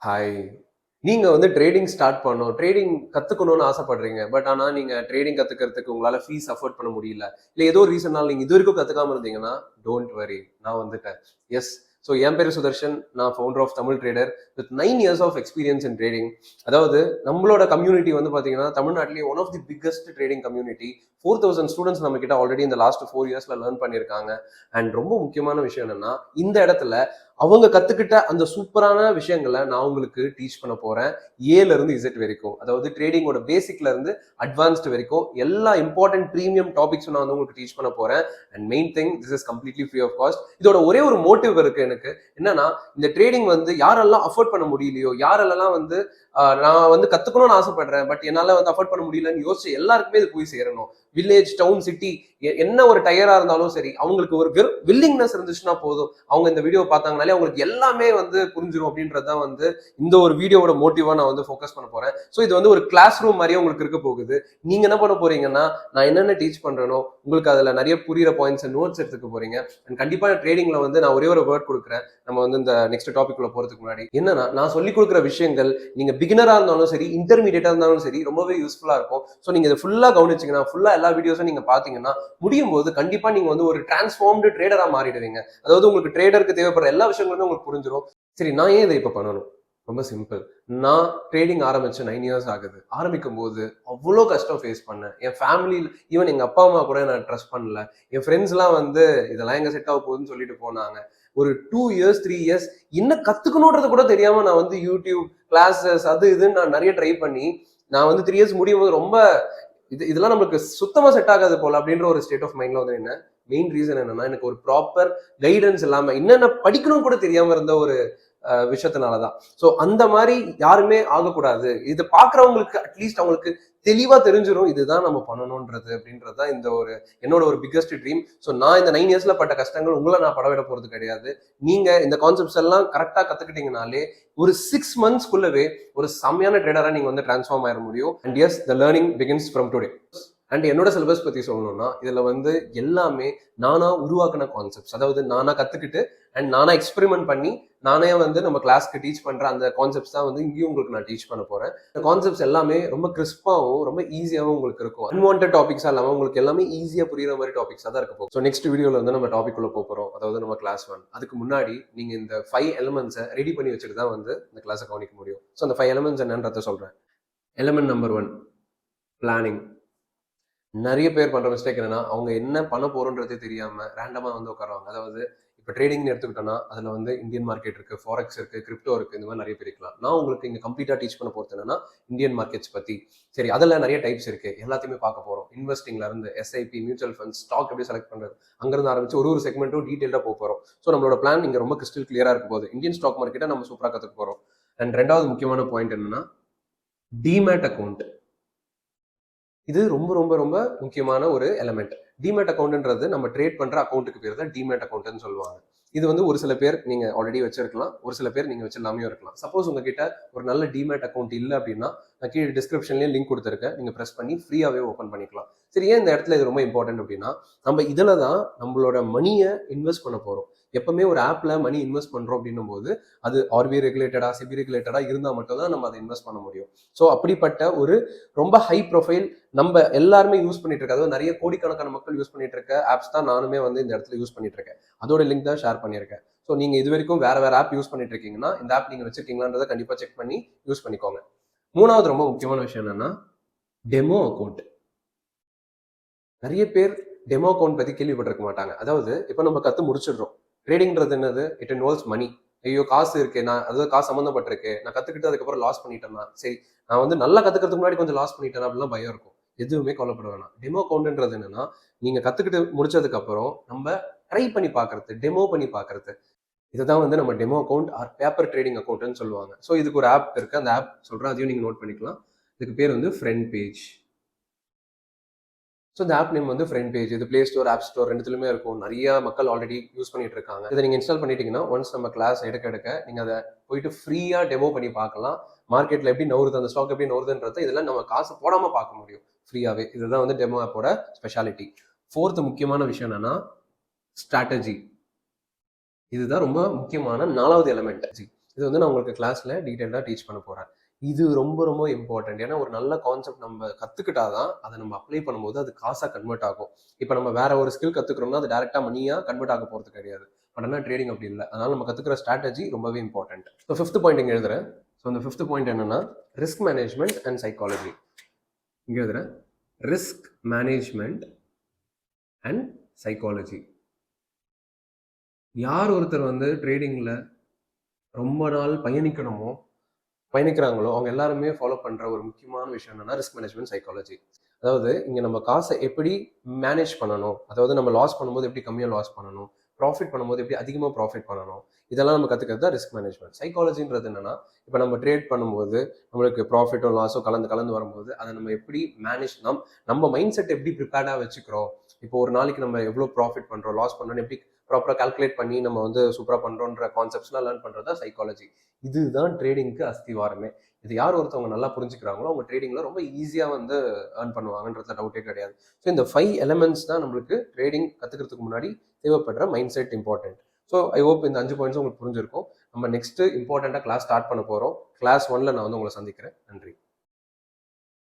Hi. நீங்க வந்து trading start பண்ணணும். ட்ரேடிங் கத்துக்கணும்னு ஆசைப்படுறீங்க. ஆனா நீங்க ட்ரேடிங் கத்துக்கிறதுக்கு உங்களால ஃபீஸ் அஃபோர்ட் பண்ண முடியல. இல்ல ஏதோ ஒரு ரீசன்னால நீங்க இதுவரைக்கும் கத்துக்காம இருந்தீங்கன்னா, டோன்ட் வரி. நான் வந்துட்டேன். எஸ். ஸோ என் பேரு சுதர்ஷன். நான் founder of Tamil trader with 9 years of experience in trading. அதாவது நம்மளோட கம்யூனிட்டி வந்து பார்த்தீங்கன்னா, தமிழ்நாட்டிலேயே one of the biggest trading community. 4000 students நம்ம கிட்ட ஆல்ரெடி இந்த லாஸ்ட் 4 இயர்ஸ்ல லேர்ன் பண்ணியிருக்காங்க. அண்ட் ரொம்ப முக்கியமான விஷயம் என்னன்னா, இந்த இடத்துல அவங்க கத்துக்கிட்ட அந்த சூப்பரான விஷயங்களை நான் உங்களுக்கு டீச் பண்ண போறேன். ஏல இருந்து இசட் வரைக்கும், அதாவது ட்ரேடிங்கோட பேசிக்ல இருந்து அட்வான்ஸ்டு வரைக்கும் எல்லா இம்பார்ட்டன்ட் ப்ரீமியம் டாபிக்ஸும் நான் வந்து உங்களுக்கு டீச் பண்ண போறேன். And main thing, this is completely free of cost. இதோட ஒரே ஒரு மோட்டிவ் இருக்கு எனக்கு. என்னன்னா, இந்த ட்ரேடிங் வந்து யாரெல்லாம் அஃபோர்ட் பண்ண முடியலையோ, யாரெல்லாம் வந்து நான் வந்து கத்துக்கணும்னு ஆசைப்படுறேன், பட் என்னால வந்து அஃபோர்ட் பண்ண முடியலன்னு யோசிச்சு எல்லாருக்குமே இது போய் சேரணும். வில்லேஜ், டவுன், சிட்டி, என்ன ஒரு டயரா இருந்தாலும் சரி, அவங்களுக்கு ஒரு வில்லிங்னஸ் இருந்துச்சுன்னா போதும். அவங்க இந்த வீடியோ பார்த்தாங்கனாலே அவங்களுக்கு எல்லாமே வந்து புரிஞ்சிடும் அப்படின்றதான் வந்து இந்த ஒரு வீடியோவோட மோட்டிவா நான் வந்து ஃபோக்கஸ் பண்ண போறேன். ஸோ இது வந்து ஒரு கிளாஸ் ரூம் மாதிரியே உங்களுக்கு இருக்க போகுது. நீங்க என்ன பண்ண போறீங்கன்னா, நான் என்னென்ன டீச் பண்றேனோ உங்களுக்கு அதுல நிறைய புரியுற பாயிண்ட்ஸ் நோட்ஸ் எடுத்துக்க போறீங்க. அண்ட் கண்டிப்பா ட்ரேடிங்ல வந்து நான் ஒரே ஒரு வேர்ட் கொடுக்குறேன். நம்ம வந்து இந்த நெக்ஸ்ட் டாபிக் உள்ள போறதுக்கு முன்னாடி என்னன்னா, நான் சொல்லி கொடுக்குற விஷயங்கள் நீங்க பிகினரா இருந்தாலும் சரி, இன்டர்மீடியட்டா இருந்தாலும் சரி, ரொம்பவே யூஸ்ஃபுல்லா இருக்கும். ஸோ நீங்க இதை ஃபுல்லா கவனிச்சீங்கன்னா, ஃபுல்லா எல்லா வீடியோஸும் நீங்க பாத்தீங்கன்னா, முடியும் போது கண்டிப்பா நீங்க வந்து ஒரு டிரான்ஸ்ஃபார்ம்டு ட்ரேடரா மாறிடுவீங்க. அதாவது உங்களுக்கு ட்ரேடருக்கு தேவைப்படுற எல்லா விஷயங்களுமே உங்களுக்கு புரிஞ்சிடும். சரி, நான் ஏன் இதை இப்ப பண்ணணும்? ரொம்ப சிம்பிள். நான் ட்ரேடிங் ஆரம்பிச்சு 9 இயர்ஸ் ஆகுது. ஆரம்பிக்கும் போது அவ்வளோ கஷ்டம் ஃபேஸ் பண்ணேன். என் ஃபேமிலியில் ஈவன் எங்க அப்பா அம்மா கூட நான் ட்ரஸ்ட் பண்ணல. என் ஃப்ரெண்ட்ஸ் எல்லாம் வந்து இதெல்லாம் எங்க செட் ஆக போகுதுன்னு சொல்லிட்டு போனாங்க. ஒரு 2 இயர்ஸ் 3 இயர்ஸ் என்ன கத்துக்கணும்ன்றது கூட தெரியாம நான் வந்து யூடியூப் கிளாஸஸ் அது இதுன்னு நான் நிறைய ட்ரை பண்ணி நான் வந்து 3 இயர்ஸ் முடியும் போது ரொம்ப இதெல்லாம் நமக்கு சுத்தமா செட் ஆகாது போல அப்படின்ற ஒரு ஸ்டேட் ஆஃப் மைண்ட்ல வந்து என்ன மெயின் ரீசன் என்னன்னா, எனக்கு ஒரு ப்ராப்பர் கைடன்ஸ் இல்லாம என்னென்ன படிக்கணும் கூட தெரியாம இருந்த ஒரு விஷயத்தினாலதான். சோ அந்த மாதிரி யாருமே ஆகக்கூடாது. இதை பாக்குறவங்களுக்கு அட்லீஸ்ட் அவங்களுக்கு தெளிவா தெரிஞ்சிடும் இதுதான் நம்ம பண்ணணும்ன்றது அப்படின்றதுதான் இந்த ஒரு என்னோட ஒரு பிக்கஸ்ட் ட்ரீம். ஸோ நான் இந்த 9 இயர்ஸ்ல பட்ட கஷ்டங்கள் உங்களை நான் படவிட போறது கிடையாது. நீங்க இந்த கான்செப்ட்ஸ் எல்லாம் கரெக்டா கத்துக்கிட்டீங்கனாலே ஒரு 6 மந்த்ஸ்க்குள்ளவே ஒரு செம்மையான ட்ரேடரா நீங்க வந்து டிரான்ஸ்ஃபார்ம் ஆயிட முடியும். And yes, the learning begins from today. அண்ட் என்னோட சிலபஸ் பத்தி சொல்லணும்னா, இதுல வந்து எல்லாமே நானா உருவாக்கின கான்செப்ட்ஸ். அதாவது நானா கத்துக்கிட்டு அண்ட் நானா எக்ஸ்பெரிமெண்ட் பண்ணி நானே வந்து நம்ம கிளாஸ்க்கு டீச் பண்ற அந்த கான்செப்ட்ஸ் தான் வந்து இங்கேயும் உங்களுக்கு நான் டீச் பண்ண போறேன். இந்த கான்செப்ட்ஸ் எல்லாமே ரொம்ப கிறிஸ்பாவும் ரொம்ப ஈஸியாகவும் உங்களுக்கு இருக்கும். அன்வான்ட் டாபிக்ஸா இல்லாம உங்களுக்கு எல்லாமே ஈஸியா புரியுற மாதிரி டாபிக்ஸா தான் இருக்க போகும். ஸோ நெக்ஸ்ட் வீடியோல வந்து நம்ம டாபிக் உள்ள போறோம். அதாவது நம்ம கிளாஸ் 1. அதுக்கு முன்னாடி நீங்க இந்த 5 எலிமெண்ட்ஸை ரெடி பண்ணி வச்சுட்டு தான் வந்து இந்த கிளாஸை கவனிக்க முடியும். ஸோ அந்த 5 எலிமெண்ட்ஸ் என்னன்றதை சொல்றேன். Element number 1, planning. நிறைய பேர் பண்ற மிஸ்டேக் என்னன்னா, அவங்க என்ன பண்ண போறோன்றதே தெரியாம ரேண்டமா வந்து உட்காருவாங்க. அதாவது இப்போ ட்ரேடிங்னு எடுத்துக்கிட்டோம்னா, அதுல வந்து இந்தியன் மார்க்கெட் இருக்கு, ஃபாரெக்ஸ் இருக்கு, கிரிப்டோ இருக்கு, இந்த மாதிரி நிறைய பேர் இருக்கலாம். நான் உங்களுக்கு இங்க கம்ப்ளீட்டா டீச் பண்ண போறது என்னன்னா, இந்தியன் மார்க்கெட்ஸ் பத்தி. சரி, அதுல நிறைய டைப்ஸ் இருக்கு, எல்லாத்தையுமே பார்க்க போறோம். இன்வெஸ்டிங்ல இருந்து எஸ்ஐபி, மியூச்சுவல் ஃபண்ட்ஸ், ஸ்டாக் எப்படி செலக்ட் பண்றது, அங்கிருந்து ஆரம்பிச்சு ஒரு செக்மெண்ட்டும் டீடைல்டா போறோம். ஸோ நம்மளோட பிளான் இங்க ரொம்ப கிறிஸ்டல் கிளியரா இருக்க போகுது. இந்தியன் ஸ்டாக் மார்க்கெட்டை நம்ம சூப்பரா கத்துக்க போறோம். அண்ட் ரெண்டாவது முக்கியமான பாயிண்ட் என்னன்னா, டிமேட் அக்கௌண்ட். இது ரொம்ப ரொம்ப ரொம்ப முக்கியமான ஒரு எலமெண்ட். டிமேட் அக்கௌண்ட்ன்றது நம்ம ட்ரேட் பண்ற அக்கௌண்ட்டுக்கு பேர் தான் டிமேட் அக்கௌண்ட்னு சொல்லுவாங்க. இது வந்து ஒரு சில பேர் நீங்க ஆல்ரெடி வச்சிருக்கலாம், ஒரு சில பேர் நீங்க வச்சிருக்காமயும் இருக்கலாம். சப்போஸ் உங்ககிட்ட ஒரு நல்ல டிமேட் அக்கௌண்ட் இல்லை அப்படின்னா, நான் கீழே டிஸ்கிரிப்ஷன்லயே லிங்க் கொடுத்துருக்கேன், நீங்க ப்ரெஸ் பண்ணி ஃப்ரீயாவே ஓப்பன் பண்ணிக்கலாம். சரி, ஏன் இந்த இடத்துல இது ரொம்ப இம்பார்ட்டன்ட் அப்படின்னா, நம்ம இதுல தான் நம்மளோட மணியை இன்வெஸ்ட் பண்ண போறோம். எப்பவுமே ஒரு ஆப்ல மணி இன்வெஸ்ட் பண்றோம் அப்படின்னும் போது அது ஆர்பிஐ ரெகுலேட்டடா, செபி ரெகுலேட்டடா இருந்தா மட்டும் தான் நம்ம அதை இன்வெஸ்ட் பண்ண முடியும். ஸோ அப்படிப்பட்ட ஒரு ரொம்ப ஹை ப்ரொஃபைல் நம்ம எல்லாருமே யூஸ் பண்ணிட்டு இருக்க, அதாவது நிறைய கோடிக்கணக்கான மக்கள் யூஸ் பண்ணிட்டு இருக்க ஆப்ஸ் தான் நானுமே வந்து இந்த இடத்துல யூஸ் பண்ணிட்டு இருக்கேன். அதோட லிங்க் தான் ஷேர் பண்ணியிருக்கேன். ஸோ நீங்க இது வரைக்கும் வேற ஆப் யூஸ் பண்ணிட்டு இருக்கீங்கன்னா, இந்த ஆப் நீங்க வச்சிருக்கீங்களான்றதை கண்டிப்பா செக் பண்ணி யூஸ் பண்ணிக்கோங்க. மூணாவது ரொம்ப முக்கியமான விஷயம் என்னன்னா, டெமோ அக்கௌண்ட். நிறைய பேர் டெமோ அக்கௌண்ட் பத்தி கேள்விப்பட்டிருக்க மாட்டாங்க. அதாவது இப்ப நம்ம கத்து முடிச்சிடுறோம். ட்ரேடிங்ன்றது என்னது? இட் இன்வால்வ்ஸ் மணி. ஐயோ, காசு இருக்கு, நான் அதாவது காசு சம்மந்தப்பட்டிருக்கு, நான் கத்துக்கிட்டு அதுக்கப்புறம் லாஸ் பண்ணிட்டேன்னா, சரி நான் வந்து நல்லா கத்துக்கிறதுக்கு முன்னாடி கொஞ்சம் லாஸ் பண்ணிட்டேன் அப்படிலாம் பயம் இருக்கும். எதுவுமே கவலைப்பட வேணாம். டெமோ அக்கௌண்ட்ன்றது என்னன்னா, நீங்க கத்துக்கிட்டு முடிச்சதுக்கு அப்புறம் நம்ம ட்ரை பண்ணி பாக்குறது, டெமோ பண்ணி பாக்குறது. இதுதான் வந்து நம்ம demo account or paper trading அக்கௌண்ட்னு சொல்லுவாங்க. ஸோ இதுக்கு ஒரு ஆப் இருக்கு, அந்த ஆப் சொல்றேன், அதையும் நீங்க நோட் பண்ணிக்கலாம். இதுக்கு பேர் வந்து ஃப்ரண்ட் பேஜ். ஸோ இந்த ஆப் நேம் வந்து ஃப்ரண்ட் பேஜ். இது பிளே ஸ்டோர், ஆப் ஸ்டோர் ரெண்டுத்துலையுமே இருக்கும். நிறைய மக்கள் ஆல்ரெடி யூஸ் பண்ணிட்டு இருக்காங்க. இதை நீங்க இன்ஸ்டால் பண்ணிட்டீங்கன்னா, ஒன்ஸ் நம்ம கிளாஸ் எடுக்க நீங்க அதை போயிட்டு ஃப்ரீயா டெமோ பண்ணி பார்க்கலாம். மார்க்கெட்ல எப்படி நவுறுது, அந்த ஸ்டாக் எப்படி நவுறுதுன்றதை இதெல்லாம் நம்ம காசு போடாம பார்க்க முடியும் ஃப்ரீயாவே. இதுதான் வந்து டெமோ ஆப்போட ஸ்பெஷாலிட்டி. ஃபோர்த் முக்கியமான விஷயம் என்னன்னா, ஸ்ட்ராட்டஜி. இதுதான் ரொம்ப முக்கியமான 4வது எலிமெண்ட். இது வந்து நான் உங்களுக்கு கிளாஸில் டீட்டெயிலாக டீச் பண்ண போகிறேன். இது ரொம்ப ரொம்ப இம்பார்ட்டன்ட். ஏன்னா ஒரு நல்ல கான்செப்ட் நம்ம கற்றுக்கிட்டாதான் அதை நம்ம அப்ளை பண்ணும்போது அது காசாக கன்வெர்ட் ஆகும். இப்போ நம்ம வேற ஒரு ஸ்கில் கற்றுக்கிறோம்னா அது டேரெக்டாக மணியாக கன்வெர்ட் ஆக போகிறது கிடையாது. பட் ஆனால் ட்ரேடிங் அப்படி இல்லை. அதனால் நம்ம கற்றுக்கிற ஸ்ட்ராட்டஜி ரொம்பவே இம்பார்ட்டன்ட். ஸோ 5th பாயிண்ட் இங்கே எழுதுறேன். ஸோ அந்த 5th பாயிண்ட் என்னன்னா ரிஸ்க் மேனேஜ்மெண்ட் அண்ட் சைக்காலஜி. இங்கே எழுதுறேன், ரிஸ்க் மேனேஜ்மெண்ட் அண்ட் சைக்காலஜி. யார் ஒருத்தர் வந்து ட்ரேடிங்கில் ரொம்ப நாள் பயணிக்கிறாங்களோ அவங்க எல்லாருமே ஃபாலோ பண்ணுற ஒரு முக்கியமான விஷயம் என்னன்னா ரிஸ்க் மேனேஜ்மெண்ட் சைக்காலஜி. அதாவது இங்கே நம்ம காசை எப்படி மேனேஜ் பண்ணணும், அதாவது நம்ம லாஸ் பண்ணும்போது எப்படி கம்மியாக லாஸ் பண்ணணும், ப்ராஃபிட் பண்ணும்போது எப்படி அதிகமாக ப்ராஃபிட் பண்ணணும், இதெல்லாம் நம்ம கற்றுக்கிறது தான் ரிஸ்க் மேனேஜ்மெண்ட். சைக்காலஜின்றது என்னன்னா, இப்போ நம்ம ட்ரேட் பண்ணும்போது நம்மளுக்கு ப்ராஃபிட்டோ லாஸோ கலந்து வரும்போது அதை நம்ம எப்படி மேனேஜ் நம்ம மைண்ட் செட் எப்படி ப்ரிப்பேர்டாக வச்சுக்கிறோம். இப்போ ஒரு நாளைக்கு நம்ம எவ்வளோ ப்ராஃபிட் பண்ணுறோம், லாஸ் பண்ணுறோன்னு எப்படி ப்ராப்பராக கால்குலேட் பண்ணி நம்ம வந்து சூப்பராக பண்ணுறோன்ற கான்செப்ட்ஸ்லாம் லேர்ன் பண்ணுறது தான் சைக்காலஜி. இதுதான் ட்ரேடிங்க்கு அஸ்திவாரமே. இது யார் ஒருத்தவங்க நல்லா புரிஞ்சுக்கிறாங்களோ அவங்க ட்ரேடிங்கில் ரொம்ப ஈஸியாக வந்து ஏர்ன் பண்ணுவாங்கன்றதுல டவுட்டே கிடையாது. ஸோ இந்த 5 எலமெண்ட்ஸ் தான் நம்மளுக்கு ட்ரேடிங் கற்றுக்கிறதுக்கு முன்னாடி தேவைப்படுற mind set important. So I hope இந்த 5 பாயிண்ட்ஸும் உங்களுக்கு புரிஞ்சிருக்கும். நம்ம நெக்ஸ்ட் இம்பார்ட்டண்ட்டாக கிளாஸ் ஸ்டார்ட் பண்ண போகிறோம். கிளாஸ் 1ல் நான் வந்து உங்களை சந்திக்கிறேன். நன்றி.